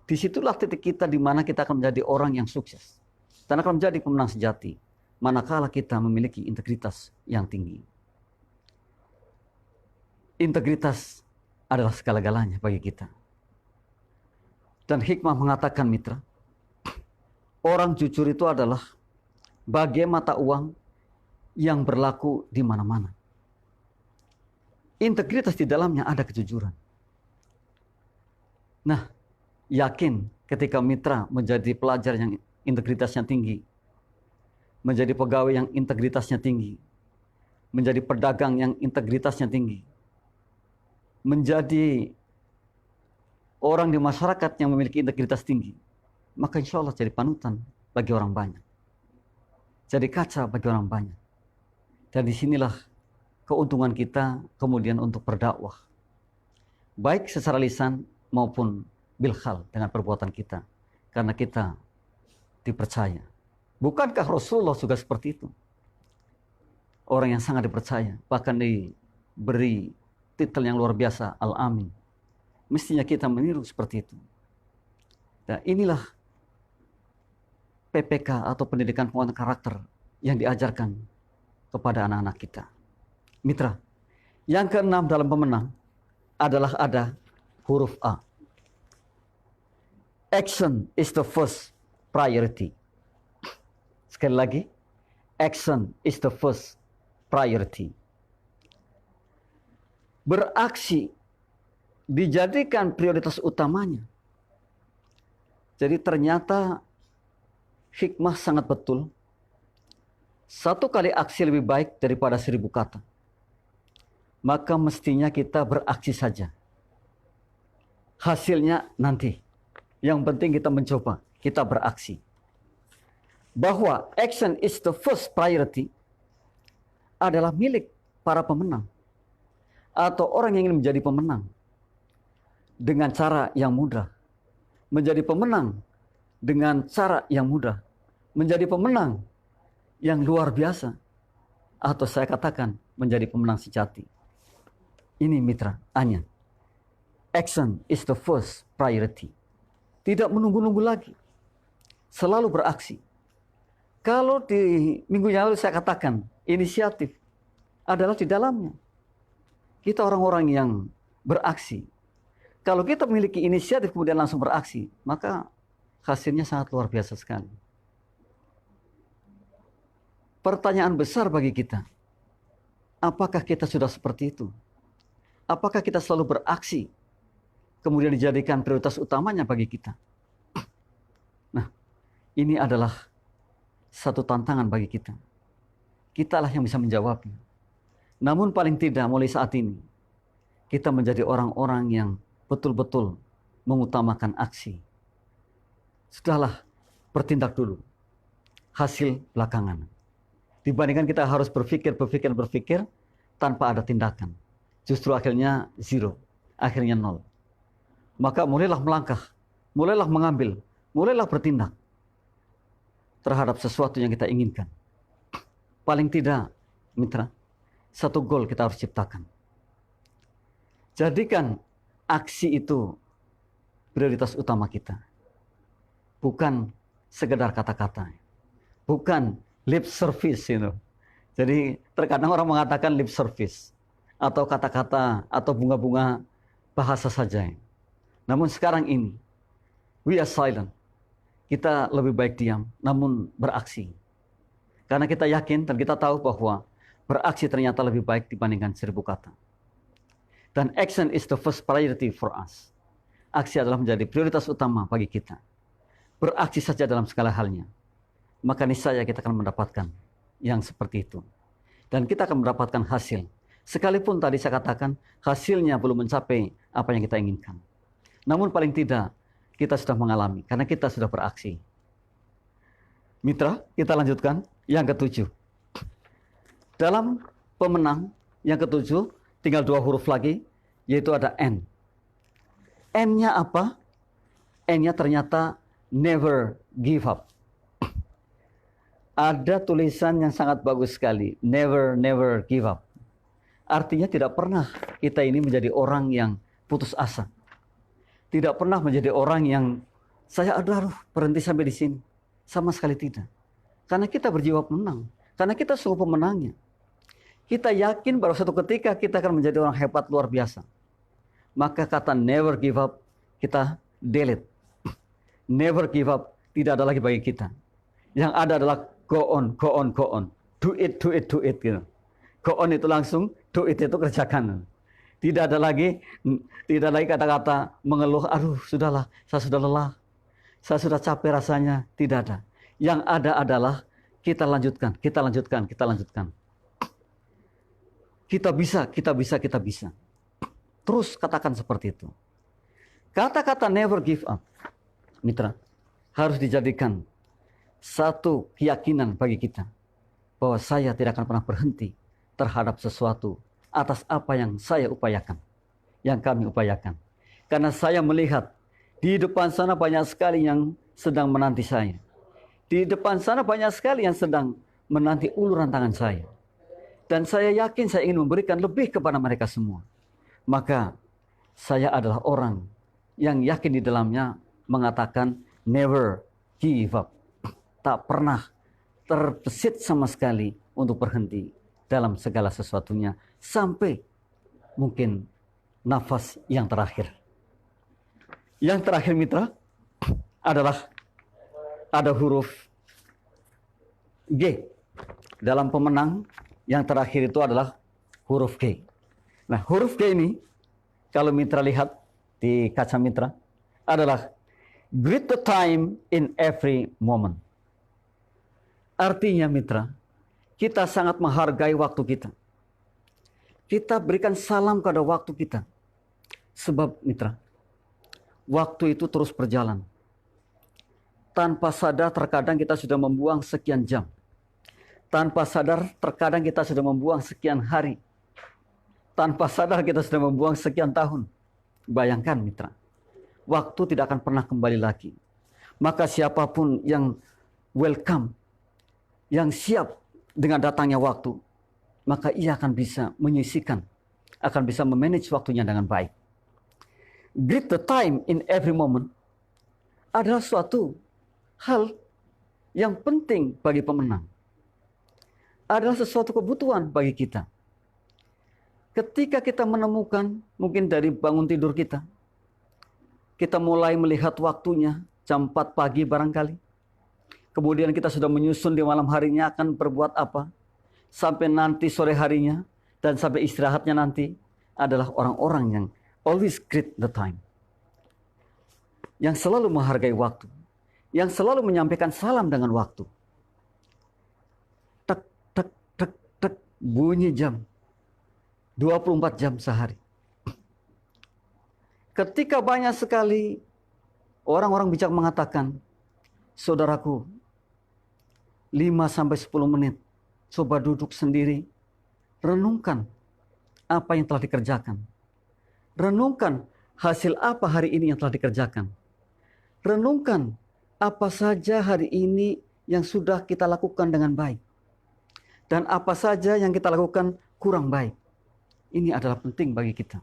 Speaker 1: Disitulah titik kita di mana kita akan menjadi orang yang sukses. Dan akan menjadi pemenang sejati, manakala kita memiliki integritas yang tinggi. Integritas adalah segala-galanya bagi kita. Dan hikmah mengatakan, mitra, orang jujur itu adalah bagai mata uang yang berlaku di mana-mana. Integritas di dalamnya ada kejujuran. Nah, yakin ketika mitra menjadi pelajar yang integritasnya tinggi, menjadi pegawai yang integritasnya tinggi, menjadi pedagang yang integritasnya tinggi, menjadi orang di masyarakat yang memiliki integritas tinggi, maka insya Allah jadi panutan bagi orang banyak. Jadi kaca bagi orang banyak. Dan disinilah keuntungan kita kemudian untuk berdakwah. Baik secara lisan maupun bilhal dengan perbuatan kita. Karena kita dipercaya. Bukankah Rasulullah juga seperti itu? Orang yang sangat dipercaya. Bahkan diberi titel yang luar biasa, Al-Amin. Mestinya kita meniru seperti itu. Nah, inilah PPK atau pendidikan penguatan karakter yang diajarkan kepada anak-anak kita. Mitra, yang keenam dalam pemenang adalah ada huruf A. Action is the first priority. Sekali lagi, action is the first priority. Beraksi dijadikan prioritas utamanya. Jadi ternyata hikmah sangat betul. Satu kali aksi lebih baik daripada 1000 kata. Maka mestinya kita beraksi saja. Hasilnya nanti. Yang penting kita mencoba, kita beraksi. Bahwa action is the first priority adalah milik para pemenang. Atau orang yang ingin menjadi pemenang. Dengan cara yang mudah. Menjadi pemenang dengan cara yang mudah. Menjadi pemenang yang luar biasa. Atau saya katakan menjadi pemenang sejati. Ini mitra, hanya. Action is the first priority. Tidak menunggu-nunggu lagi. Selalu beraksi. Kalau di minggu yang lalu saya katakan, inisiatif adalah di dalamnya. Kita orang-orang yang beraksi. Kalau kita memiliki inisiatif kemudian langsung beraksi, maka hasilnya sangat luar biasa sekali. Pertanyaan besar bagi kita, apakah kita sudah seperti itu? Apakah kita selalu beraksi, kemudian dijadikan prioritas utamanya bagi kita? Nah, ini adalah satu tantangan bagi kita. Kitalah yang bisa menjawabnya. Namun paling tidak mulai saat ini, kita menjadi orang-orang yang betul-betul mengutamakan aksi. Sudahlah, bertindak dulu. Hasil belakangan. Dibandingkan kita harus berpikir tanpa ada tindakan. Justru akhirnya zero, akhirnya nol. Maka mulailah melangkah, mulailah mengambil, mulailah bertindak terhadap sesuatu yang kita inginkan. Paling tidak, mitra, satu goal kita harus ciptakan. Jadikan aksi itu prioritas utama kita. Bukan sekedar kata-kata. Bukan lip service itu. Jadi terkadang orang mengatakan lip service. Atau kata-kata atau bunga-bunga bahasa saja. Namun sekarang ini, we are silent. Kita lebih baik diam, namun beraksi. Karena kita yakin dan kita tahu bahwa beraksi ternyata lebih baik dibandingkan 1000 kata. Dan action is the first priority for us. Aksi adalah menjadi prioritas utama bagi kita. Beraksi saja dalam segala halnya. Maka niscaya kita akan mendapatkan yang seperti itu. Dan kita akan mendapatkan hasil. Sekalipun tadi saya katakan hasilnya belum mencapai apa yang kita inginkan. Namun paling tidak kita sudah mengalami karena kita sudah beraksi. Mitra, kita lanjutkan yang ketujuh. Dalam pemenang yang ketujuh tinggal 2 huruf lagi, yaitu ada N. N-nya apa? N-nya ternyata never give up. Ada tulisan yang sangat bagus sekali, never give up. Artinya tidak pernah kita ini menjadi orang yang putus asa. Tidak pernah menjadi orang yang saya aduh berhenti sampai di sini. Sama sekali tidak. Karena kita berjiwa pemenang. Karena kita sungguh pemenangnya. Kita yakin bahwa suatu ketika kita akan menjadi orang hebat luar biasa. Maka kata never give up kita delete. Never give up tidak ada lagi bagi kita. Yang ada adalah go on. Do it gitu. Go on itu langsung, do it itu kerjakan. Tidak ada lagi kata-kata mengeluh, aduh sudahlah, saya sudah lelah, saya sudah capek rasanya. Tidak ada. Yang ada adalah kita lanjutkan. Kita bisa. Terus katakan seperti itu. Kata-kata never give up, mitra, harus dijadikan satu keyakinan bagi kita. Bahwa saya tidak akan pernah berhenti terhadap sesuatu atas apa yang saya upayakan, yang kami upayakan. Karena saya melihat di depan sana banyak sekali yang sedang menanti saya. Di depan sana banyak sekali yang sedang menanti uluran tangan saya. Dan saya yakin saya ingin memberikan lebih kepada mereka semua. Maka saya adalah orang yang yakin di dalamnya mengatakan never give up. Tak pernah terbesit sama sekali untuk berhenti dalam segala sesuatunya sampai mungkin nafas yang terakhir. Yang terakhir mitra adalah ada huruf G. Dalam pemenang yang terakhir itu adalah huruf G. Nah, huruf G ini kalau mitra lihat di kaca mitra adalah greet the time in every moment. Artinya mitra, kita sangat menghargai waktu kita. Kita berikan salam pada waktu kita. Sebab mitra, waktu itu terus berjalan. Tanpa sadar terkadang kita sudah membuang sekian jam. Tanpa sadar terkadang kita sudah membuang sekian hari. Tanpa sadar kita sudah membuang sekian tahun. Bayangkan mitra, waktu tidak akan pernah kembali lagi. Maka siapapun yang welcome, yang siap dengan datangnya waktu, maka ia akan bisa menyisihkan, akan bisa memanage waktunya dengan baik. Greet the time in every moment adalah suatu hal yang penting bagi pemenang. Adalah sesuatu kebutuhan bagi kita. Ketika kita menemukan, mungkin dari bangun tidur kita, kita mulai melihat waktunya jam 4 pagi barangkali. Kemudian kita sudah menyusun di malam harinya akan berbuat apa. Sampai nanti sore harinya dan sampai istirahatnya nanti adalah orang-orang yang always greet the time. Yang selalu menghargai waktu. Yang selalu menyampaikan salam dengan waktu. Tek, tek, tek, tek, bunyi jam. 24 jam sehari. Ketika banyak sekali orang-orang bijak mengatakan, saudaraku, 5-10 menit, coba duduk sendiri, renungkan apa yang telah dikerjakan. Renungkan hasil apa hari ini yang telah dikerjakan. Renungkan apa saja hari ini yang sudah kita lakukan dengan baik. Dan apa saja yang kita lakukan kurang baik. Ini adalah penting bagi kita.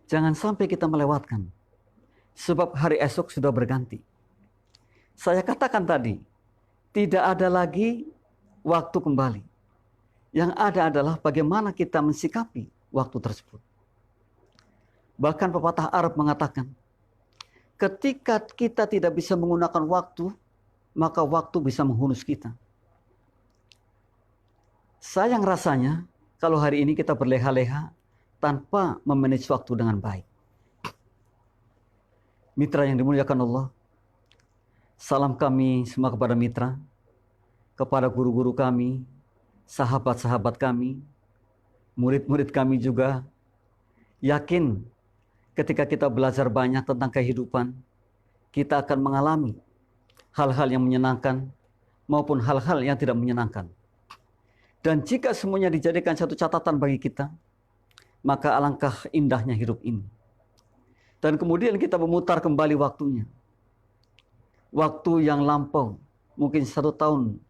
Speaker 1: Jangan sampai kita melewatkan. Sebab hari esok sudah berganti. Saya katakan tadi, tidak ada lagi waktu kembali. Yang ada adalah bagaimana kita mensikapi waktu tersebut. Bahkan pepatah Arab mengatakan, ketika kita tidak bisa menggunakan waktu, maka waktu bisa menghunus kita. Sayang rasanya, kalau hari ini kita berleha-leha tanpa memanage waktu dengan baik. Mitra yang dimuliakan Allah, salam kami semua kepada mitra, kepada guru-guru kami, sahabat-sahabat kami, murid-murid kami juga. Yakin ketika kita belajar banyak tentang kehidupan, kita akan mengalami hal-hal yang menyenangkan maupun hal-hal yang tidak menyenangkan. Dan jika semuanya dijadikan satu catatan bagi kita, maka alangkah indahnya hidup ini. Dan kemudian kita memutar kembali waktunya. Waktu yang lampau, mungkin 1 tahun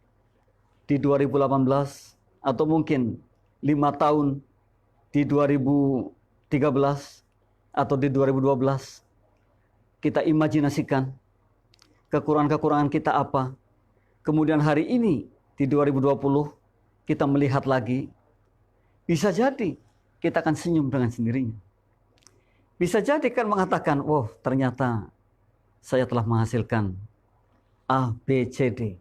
Speaker 1: di 2018, atau mungkin 5 tahun di 2013, atau di 2012. Kita imajinasikan kekurangan-kekurangan kita apa. Kemudian hari ini di 2020, kita melihat lagi, bisa jadi kita akan senyum dengan sendirinya. Bisa jadi kan mengatakan, oh ternyata saya telah menghasilkan A, B, C, D.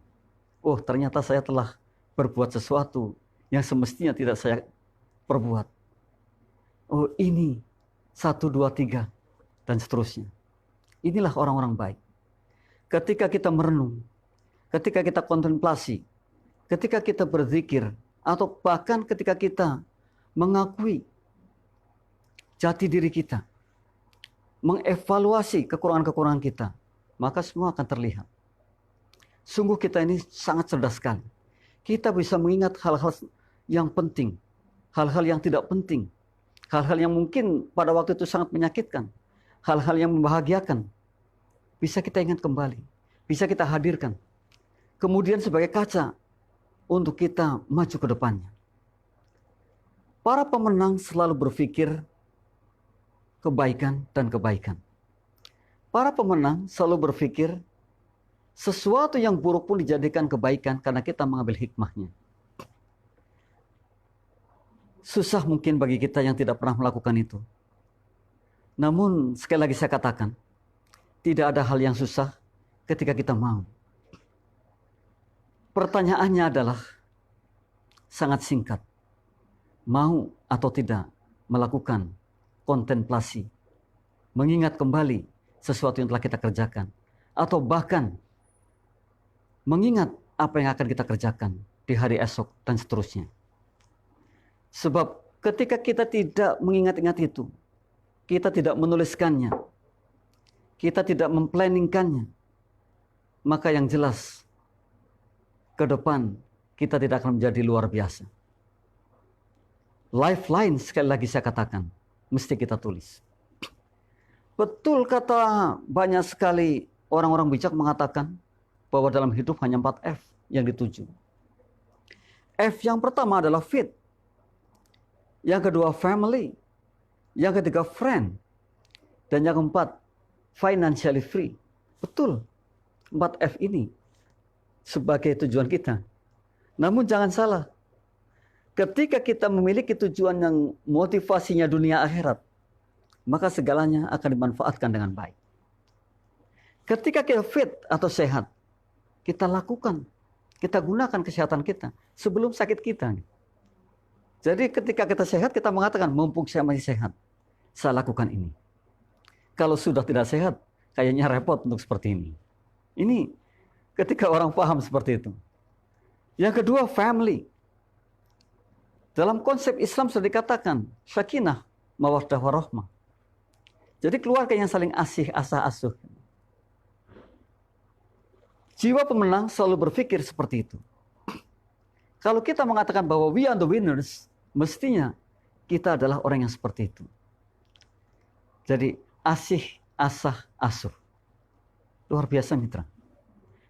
Speaker 1: Oh ternyata saya telah berbuat sesuatu yang semestinya tidak saya perbuat. Oh ini 1, 2, 3 dan seterusnya. Inilah orang-orang baik. Ketika kita merenung, ketika kita kontemplasi, ketika kita berzikir, atau bahkan ketika kita mengakui jati diri kita, mengevaluasi kekurangan-kekurangan kita, maka semua akan terlihat. Sungguh kita ini sangat cerdas sekali. Kita bisa mengingat hal-hal yang penting, hal-hal yang tidak penting, hal-hal yang mungkin pada waktu itu sangat menyakitkan, hal-hal yang membahagiakan, bisa kita ingat kembali, bisa kita hadirkan. Kemudian sebagai kaca untuk kita maju ke depannya. Para pemenang selalu berpikir kebaikan dan kebaikan. Para pemenang selalu berpikir sesuatu yang buruk pun dijadikan kebaikan karena kita mengambil hikmahnya. Susah mungkin bagi kita yang tidak pernah melakukan itu. Namun sekali lagi saya katakan, tidak ada hal yang susah ketika kita mau. Pertanyaannya adalah sangat singkat. Mau atau tidak melakukan kontemplasi, mengingat kembali sesuatu yang telah kita kerjakan, atau bahkan mengingat apa yang akan kita kerjakan di hari esok dan seterusnya. Sebab ketika kita tidak mengingat-ingat itu, kita tidak menuliskannya, kita tidak memplanningkannya, maka yang jelas ke depan kita tidak akan menjadi luar biasa. Lifeline, sekali lagi saya katakan, mesti kita tulis. Betul kata banyak sekali orang-orang bijak mengatakan bahwa dalam hidup hanya 4 F yang dituju. F yang pertama adalah fit. Yang kedua family. Yang ketiga friend. Dan yang keempat financially free. Betul, 4 F ini sebagai tujuan kita. Namun jangan salah. Ketika kita memiliki tujuan yang motivasinya dunia akhirat, maka segalanya akan dimanfaatkan dengan baik. Ketika kita fit atau sehat, kita lakukan, kita gunakan kesehatan kita sebelum sakit kita. Jadi ketika kita sehat, kita mengatakan, mumpung saya masih sehat, saya lakukan ini. Kalau sudah tidak sehat, kayaknya repot untuk seperti ini. Ini ketika orang paham seperti itu. Yang kedua, family. Dalam konsep Islam sudah dikatakan sakinah, mawaddah warahmah. Jadi keluarga yang saling asih, asah, asuh. Jiwa pemenang selalu berpikir seperti itu. Kalau kita mengatakan bahwa we are the winners, mestinya kita adalah orang yang seperti itu. Jadi asih, asah, asuh. Luar biasa mitra.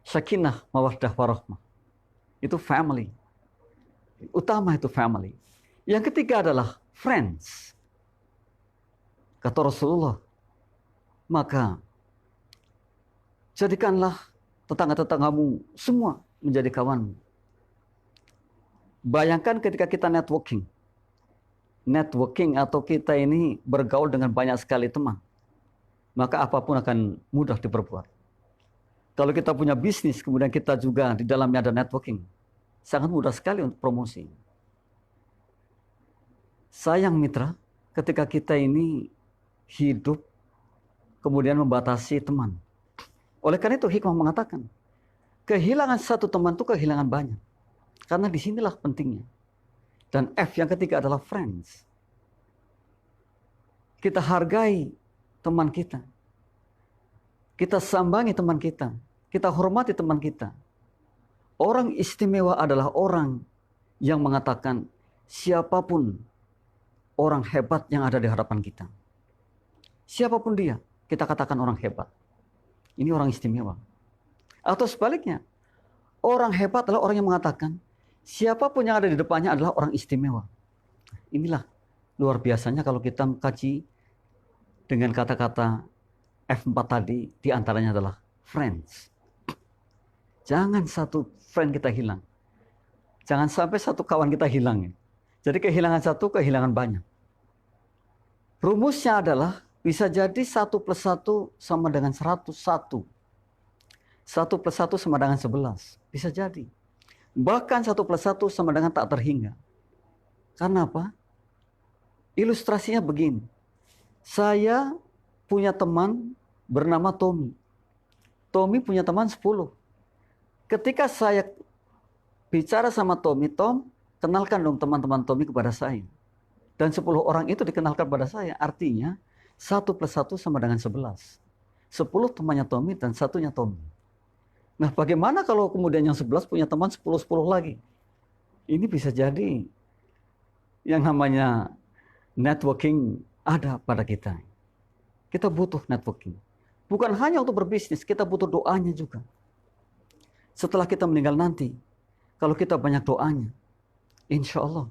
Speaker 1: Sakinah, mawaddah warahmah. Itu family. Utama itu family. Yang ketiga adalah friends. Kata Rasulullah, maka jadikanlah tetangga-tetanggamu semua menjadi kawanmu. Bayangkan ketika kita networking. Networking atau kita ini bergaul dengan banyak sekali teman. Maka apapun akan mudah diperbuat. Kalau kita punya bisnis, kemudian kita juga di dalamnya ada networking. Sangat mudah sekali untuk promosi. Sayang mitra, ketika kita ini hidup, kemudian membatasi teman. Oleh karena itu hikmah mengatakan, kehilangan satu teman itu kehilangan banyak. Karena disinilah pentingnya. Dan F yang ketiga adalah friends. Kita hargai teman kita. Kita sambangi teman kita. Kita hormati teman kita. Orang istimewa adalah orang yang mengatakan siapapun orang hebat yang ada di hadapan kita. Siapapun dia, kita katakan orang hebat. Ini orang istimewa. Atau sebaliknya, orang hebat adalah orang yang mengatakan siapapun yang ada di depannya adalah orang istimewa. Inilah luar biasanya kalau kita mengkaji dengan kata-kata F4 tadi, diantaranya adalah friends. Jangan satu friend kita hilang. Jangan sampai satu kawan kita hilang. Jadi kehilangan satu, kehilangan banyak. Rumusnya adalah bisa jadi 1 + 1 sama dengan 101. 1 + 1 sama dengan 11. Bisa jadi. Bahkan 1 + 1 sama dengan tak terhingga. Karena apa? Ilustrasinya begini. Saya punya teman bernama Tommy. Tommy punya teman 10. Ketika saya bicara sama Tommy, Tom, kenalkan dong teman-teman Tommy kepada saya. Dan 10 orang itu dikenalkan kepada saya. Artinya 1 + 1 sama dengan 11. 10 temannya Tommy dan satunya Tommy. Nah bagaimana kalau kemudian yang 11 punya teman 10-10 lagi? Ini bisa jadi yang namanya networking ada pada kita. Kita butuh networking. Bukan hanya untuk berbisnis, kita butuh doanya juga. Setelah kita meninggal nanti, kalau kita banyak doanya, insya Allah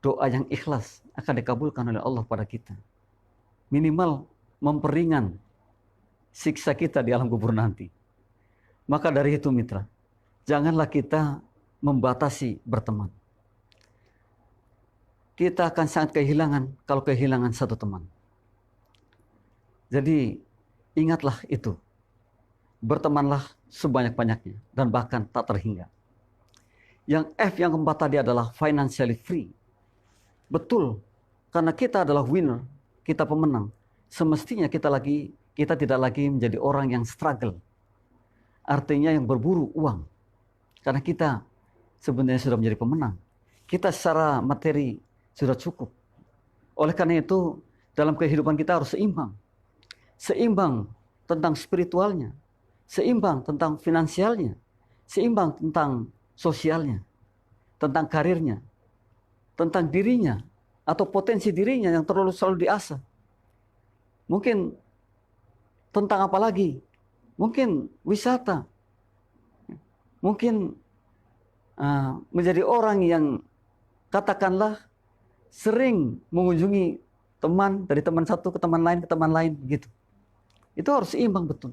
Speaker 1: doa yang ikhlas akan dikabulkan oleh Allah pada kita. Minimal memperingan siksa kita di alam kubur nanti. Maka dari itu mitra, janganlah kita membatasi berteman. kita akan sangat kehilangan kalau kehilangan satu teman. Jadi ingatlah itu. Bertemanlah sebanyak-banyaknya dan bahkan tak terhingga. Yang F yang keempat tadi adalah financially free. Betul, karena kita adalah winner, kita pemenang. Semestinya kita tidak lagi menjadi orang yang struggle. Artinya yang berburu uang. Karena kita sebenarnya sudah menjadi pemenang. Kita secara materi sudah cukup. Oleh karena itu, dalam kehidupan kita harus seimbang. Seimbang tentang spiritualnya, seimbang tentang finansialnya, seimbang tentang sosialnya, tentang karirnya, tentang dirinya, atau potensi dirinya yang selalu diasah. Mungkin tentang apa lagi? Mungkin wisata. Mungkin menjadi orang yang katakanlah sering mengunjungi teman, dari teman satu ke teman lain gitu. Itu harus seimbang betul.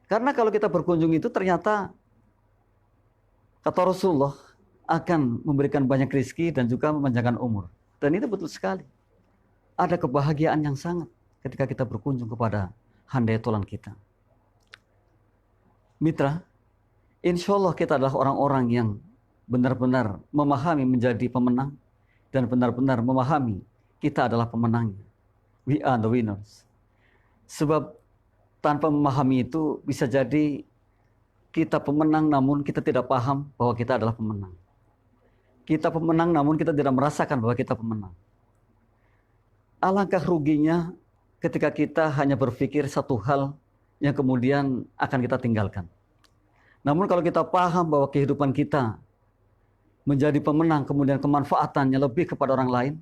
Speaker 1: Karena kalau kita berkunjung itu ternyata kata Rasulullah akan memberikan banyak rezeki dan juga memanjangkan umur. Dan itu betul sekali. Ada kebahagiaan yang sangat ketika kita berkunjung kepada handai tolan kita. Mitra, insya Allah kita adalah orang-orang yang benar-benar memahami menjadi pemenang dan benar-benar memahami kita adalah pemenangnya. We are the winners. Sebab tanpa memahami itu bisa jadi kita pemenang namun kita tidak paham bahwa kita adalah pemenang. Kita pemenang namun kita tidak merasakan bahwa kita pemenang. Alangkah ruginya ketika kita hanya berpikir satu hal yang kemudian akan kita tinggalkan. Namun kalau kita paham bahwa kehidupan kita menjadi pemenang, kemudian kemanfaatannya lebih kepada orang lain,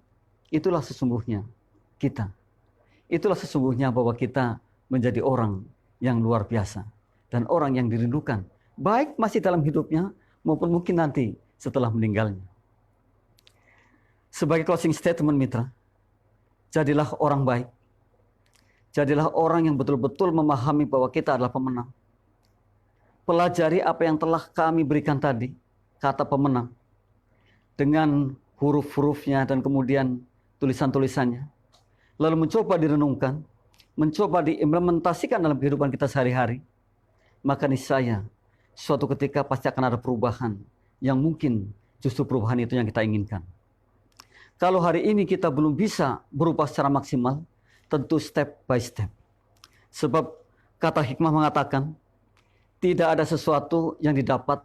Speaker 1: itulah sesungguhnya kita. Itulah sesungguhnya bahwa kita menjadi orang yang luar biasa dan orang yang dirindukan, baik masih dalam hidupnya maupun mungkin nanti setelah meninggalnya. Sebagai closing statement, mitra, jadilah orang baik. Jadilah orang yang betul-betul memahami bahwa kita adalah pemenang. Pelajari apa yang telah kami berikan tadi, kata pemenang, dengan huruf-hurufnya dan kemudian tulisan-tulisannya. Lalu mencoba direnungkan, mencoba diimplementasikan dalam kehidupan kita sehari-hari. Maka niscaya suatu ketika pasti akan ada perubahan yang mungkin justru perubahan itu yang kita inginkan. Kalau hari ini kita belum bisa berubah secara maksimal, tentu step by step. Sebab kata hikmah mengatakan, tidak ada sesuatu yang didapat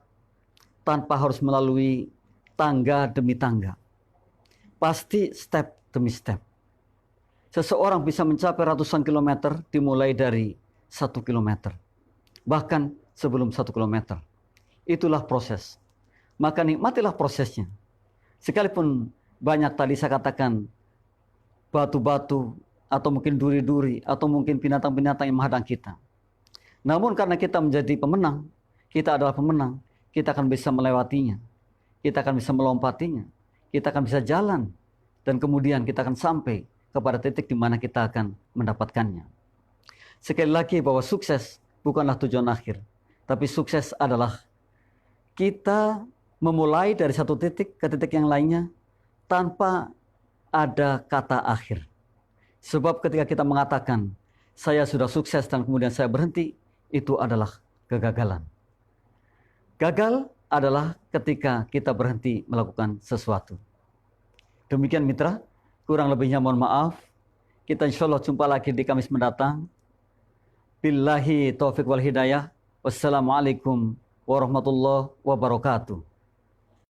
Speaker 1: tanpa harus melalui tangga demi tangga. Pasti step demi step. Seseorang bisa mencapai ratusan kilometer dimulai dari 1 kilometer. Bahkan sebelum 1 kilometer. Itulah proses. Maka nikmatilah prosesnya. Sekalipun banyak tadi saya katakan batu-batu atau mungkin duri-duri atau mungkin binatang-binatang yang menghadang kita. Namun karena kita menjadi pemenang, kita adalah pemenang, kita akan bisa melewatinya. Kita akan bisa melompatinya. Kita akan bisa jalan. Dan kemudian kita akan sampai kepada titik di mana kita akan mendapatkannya. Sekali lagi bahwa sukses bukanlah tujuan akhir. Tapi sukses adalah kita memulai dari satu titik ke titik yang lainnya tanpa ada kata akhir. Sebab ketika kita mengatakan, saya sudah sukses dan kemudian saya berhenti, itu adalah kegagalan. Gagal adalah ketika kita berhenti melakukan sesuatu. Demikian mitra, kurang lebihnya mohon maaf. Kita insya Allah jumpa lagi di Kamis mendatang. Billahi taufiq wal hidayah. Wassalamualaikum warahmatullahi wabarakatuh.